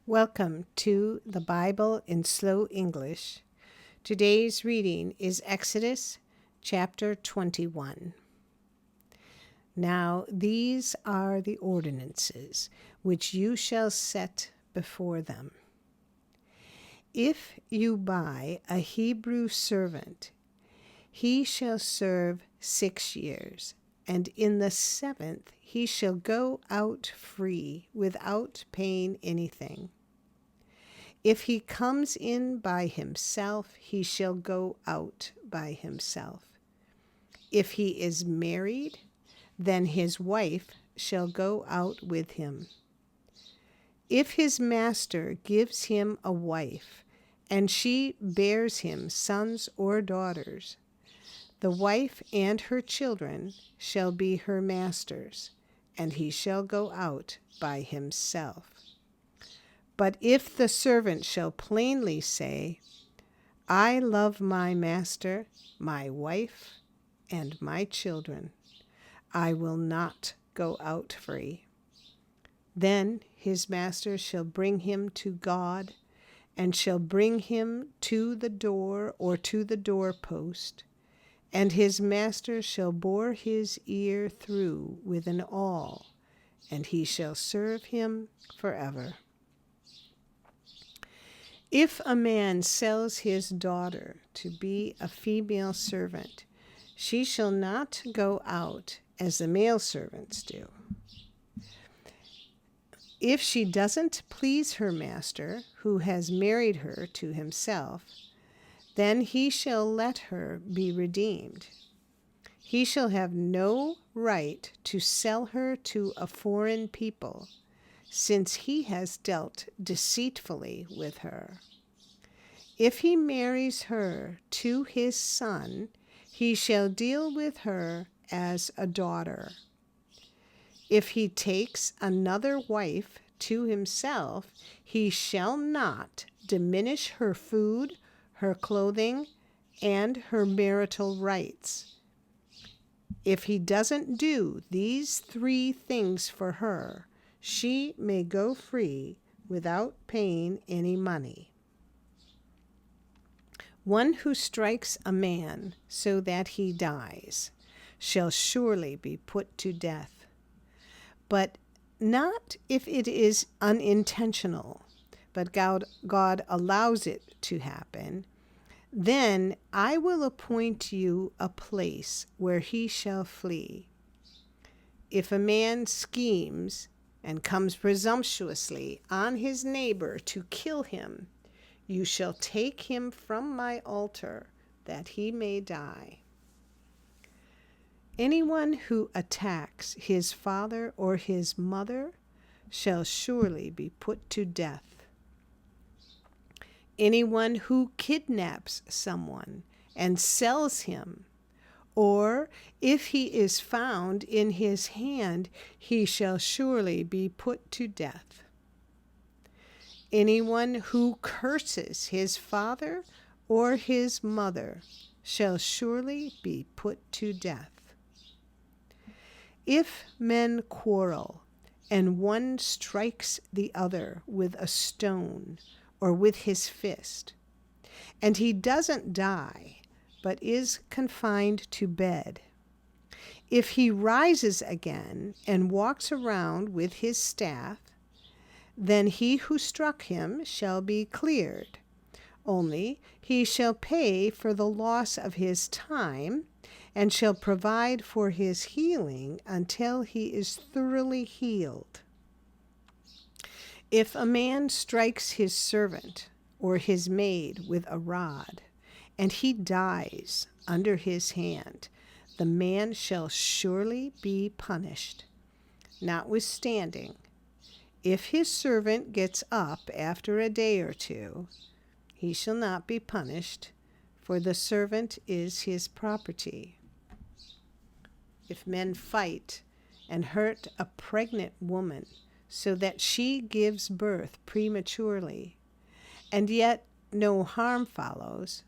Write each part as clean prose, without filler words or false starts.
Welcome to the Bible in Slow English. Today's reading is Exodus chapter 21. Now these are the ordinances which you shall set before them. If you buy a Hebrew servant, he shall serve 6 years, and in the 7th he shall go out free without paying anything. If he comes in by himself, he shall go out by himself. If he is married, then his wife shall go out with him. If his master gives him a wife, and she bears him sons or daughters, the wife and her children shall be her master's, and he shall go out by himself. But if the servant shall plainly say, I love my master, my wife, and my children, I will not go out free. Then his master shall bring him to God, and shall bring him to the door or to the doorpost, and his master shall bore his ear through with an awl, and he shall serve him forever. If a man sells his daughter to be a female servant, she shall not go out as the male servants do. If she doesn't please her master, who has married her to himself, then he shall let her be redeemed. He shall have no right to sell her to a foreign people, since he has dealt deceitfully with her. If he marries her to his son, he shall deal with her as a daughter. If he takes another wife to himself, he shall not diminish her food, her clothing, and her marital rights. If he doesn't do these 3 things for her, she may go free without paying any money. One who strikes a man so that he dies shall surely be put to death, but not if it is unintentional, but God allows it to happen. Then I will appoint you a place where he shall flee. If a man schemes and comes presumptuously on his neighbor to kill him, you shall take him from my altar, that he may die. Anyone who attacks his father or his mother shall surely be put to death. Anyone who kidnaps someone and sells him, or if he is found in his hand, he shall surely be put to death. Anyone who curses his father or his mother shall surely be put to death. If men quarrel, and one strikes the other with a stone or with his fist, and he doesn't die, but is confined to bed, if he rises again and walks around with his staff, then he who struck him shall be cleared. Only he shall pay for the loss of his time, and shall provide for his healing until he is thoroughly healed. If a man strikes his servant or his maid with a rod, and he dies under his hand, the man shall surely be punished. Notwithstanding, if his servant gets up after a day or 2, he shall not be punished, for the servant is his property. If men fight and hurt a pregnant woman so that she gives birth prematurely, and yet no harm follows,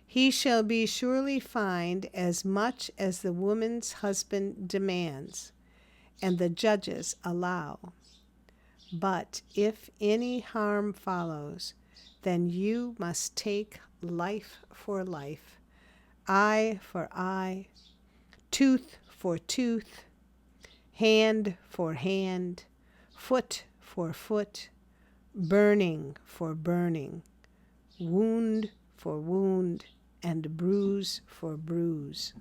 he shall be surely fined as much as the woman's husband demands, and the judges allow. But if any harm follows, then you must take life for life, eye for eye, tooth for tooth, hand for hand, foot for foot, burning for burning, wound for wound, and bruise for bruise.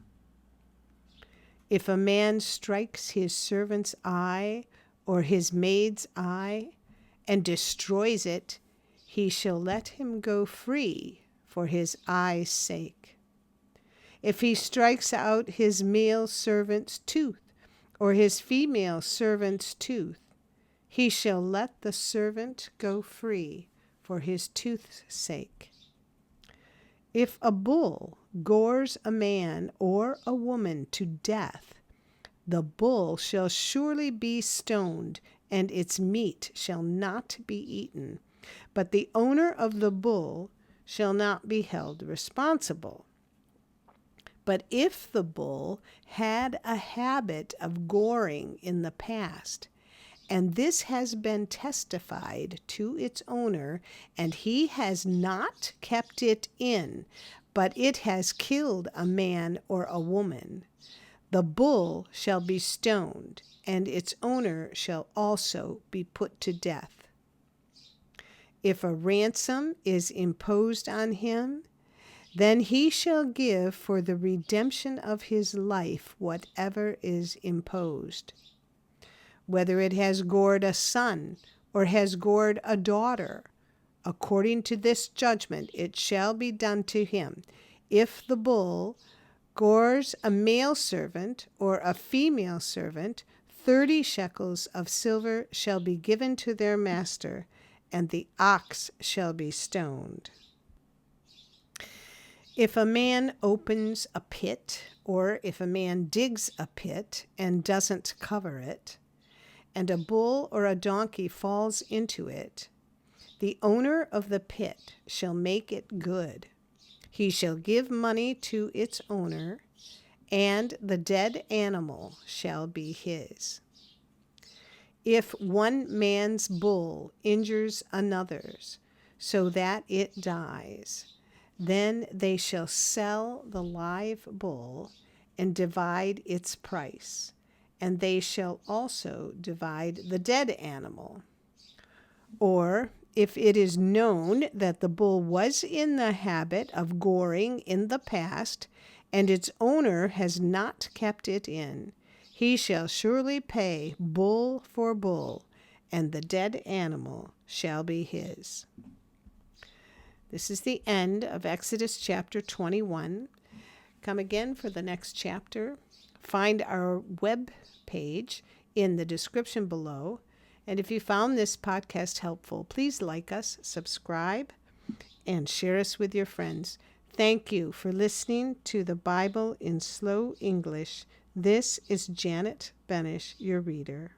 If a man strikes his servant's eye or his maid's eye and destroys it, he shall let him go free for his eye's sake. If he strikes out his male servant's tooth or his female servant's tooth, he shall let the servant go free for his tooth's sake. If a bull gores a man or a woman to death, the bull shall surely be stoned, and its meat shall not be eaten, but the owner of the bull shall not be held responsible. But if the bull had a habit of goring in the past, and this has been testified to its owner, and he has not kept it in, but it has killed a man or a woman, the bull shall be stoned, and its owner shall also be put to death. If a ransom is imposed on him, then he shall give for the redemption of his life whatever is imposed. Whether it has gored a son or has gored a daughter, according to this judgment it shall be done to him. If the bull gores a male servant or a female servant, 30 shekels of silver shall be given to their master, and the ox shall be stoned. If a man opens a pit, or if a man digs a pit and doesn't cover it, and a bull or a donkey falls into it, the owner of the pit shall make it good. He shall give money to its owner, and the dead animal shall be his. If one man's bull injures another's, so that it dies, then they shall sell the live bull and divide its price, and they shall also divide the dead animal. Or if it is known that the bull was in the habit of goring in the past, and its owner has not kept it in, he shall surely pay bull for bull, and the dead animal shall be his. This is the end of Exodus chapter 21. Come again for the next chapter. Find our web page in the description below. And if you found this podcast helpful, please like us, subscribe, and share us with your friends. Thank you for listening to the Bible in Slow English. This is Janet Benish, your reader.